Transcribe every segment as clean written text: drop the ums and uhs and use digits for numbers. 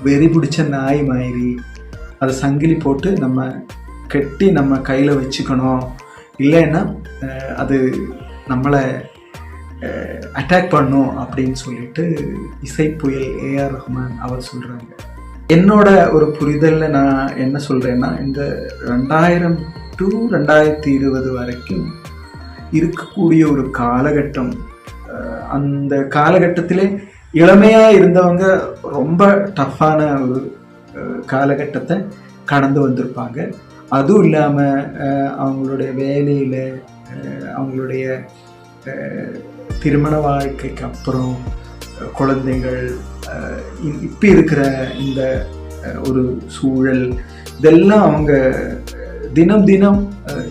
வெறி பிடிச்ச நாய் மாதிரி அதை சங்கிலி போட்டு நம்ம கட்டி நம்ம கையில் வச்சுக்கணும், இல்லைன்னா அது நம்மளை அட்டாக் பண்ணும் அப்படின்னு சொல்லிட்டு இசைப்புயல் ஏஆர் ரஹ்மான் அவர் சொல்கிறாங்க. என்னோட ஒரு புரிதலில் நான் என்ன சொல்கிறேன்னா, இந்த 2000 to 2020 வரைக்கும் இருக்கக்கூடிய ஒரு காலகட்டம், அந்த காலகட்டத்திலே இளமையாக இருந்தவங்க ரொம்ப டஃப்பான ஒரு காலகட்டத்தை கடந்து வந்திருப்பாங்க. அதுவும் இல்லாமல் அவங்களுடைய வேலையில், அவங்களுடைய திருமண வாழ்க்கைக்கு அப்புறம் குழந்தைகள், இப்போ இருக்கிற இந்த ஒரு சூழல், இதெல்லாம் அவங்க தினம் தினம்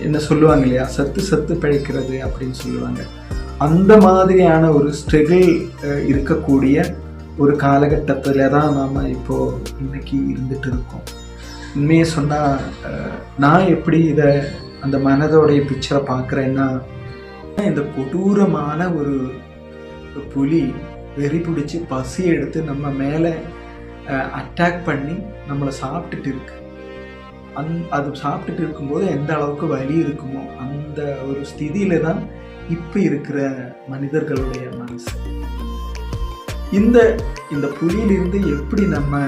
என்ன சொல்லுவாங்க இல்லையா, சத்து பிழைக்கிறது அப்படின்னு சொல்லுவாங்க. அந்த மாதிரியான ஒரு ஸ்ட்ரகிள் இருக்கக்கூடிய ஒரு காலகட்டத்தில் தான் நாம் இப்போது இன்னைக்கு இருந்துட்டு இருக்கோம். உண்மையை சொன்னால் நான் எப்படி இதை அந்த மனதோடைய பிக்சரை பார்க்குறேன்னா, இந்த கொடூரமான ஒரு புலி வெறி பிடிச்சி பசி எடுத்து நம்ம மேலே அட்டாக் பண்ணி நம்மளை சாப்பிட்டுட்டு இருக்கு. அது சாப்பிட்டுட்டு இருக்கும்போது எந்த அளவுக்கு வலி இருக்குமோ அந்த ஒரு ஸ்திதியில தான் இப்போ இருக்கிற மனிதர்களுடைய மனசு. இந்த புலியிலிருந்து எப்படி நம்ம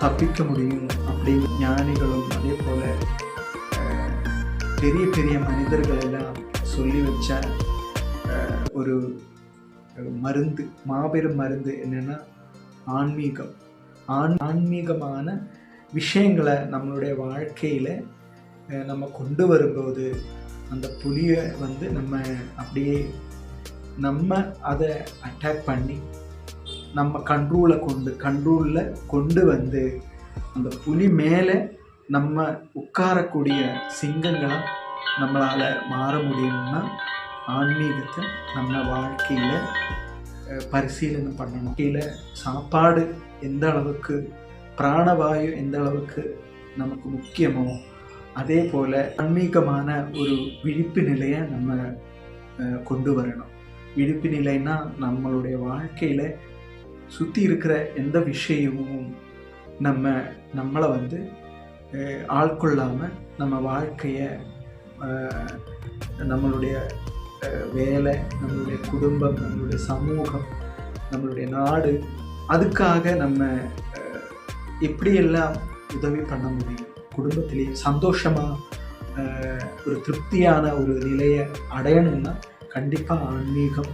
தப்பிக்க முடியும் அப்படின்னு ஞானிகளும் அதே போல பெரிய பெரிய மனிதர்கள் எல்லாம் சொல்லி வச்ச ஒரு மருந்து, மாபெரும் மருந்து என்னன்னா ஆன்மீகம். ஆன்மீகமான விஷயங்களை நம்மளுடைய வாழ்க்கையில் நம்ம கொண்டு வரும்போது அந்த புலியை நம்ம அப்படியே நம்ம அதை அட்டாக் பண்ணி நம்ம கண்ட்ரோலில் கொண்டு வந்து அந்த புலி மேலே நம்ம உட்காரக்கூடிய சிங்கங்களாக நம்மளால் மாற முடியும்னா ஆன்மீகத்தை நம்ம வாழ்க்கையில் பரிசீலனை பண்ணணும். கீழே சாப்பாடு எந்த அளவுக்கு, பிராணவாயு எந்த அளவுக்கு நமக்கு முக்கியமோ அதே போல் ஆன்மீகமான ஒரு விழிப்பு நிலையை நம்ம கொண்டு வரணும். விழிப்பு நிலைன்னா நம்மளுடைய வாழ்க்கையில் சுற்றி இருக்கிற எந்த விஷயமும் நம்மளை ஆட்கொள்ளாமல் நம்ம வாழ்க்கையை, நம்மளுடைய வேலை, நம்மளுடைய குடும்பம், நம்மளுடைய சமூகம், நம்மளுடைய நாடு, அதுக்காக நம்ம எப்படியெல்லாம் உதவி பண்ண முடியும், குடும்பத்திலேயே சந்தோஷமாக ஒரு திருப்தியான ஒரு நிலையை அடையணும்னா கண்டிப்பாக ஆன்மீகம்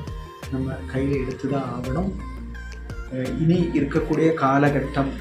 நம்ம கையில் எடுத்து தான் ஆகணும். இனி இருக்கக்கூடிய காலகட்டம்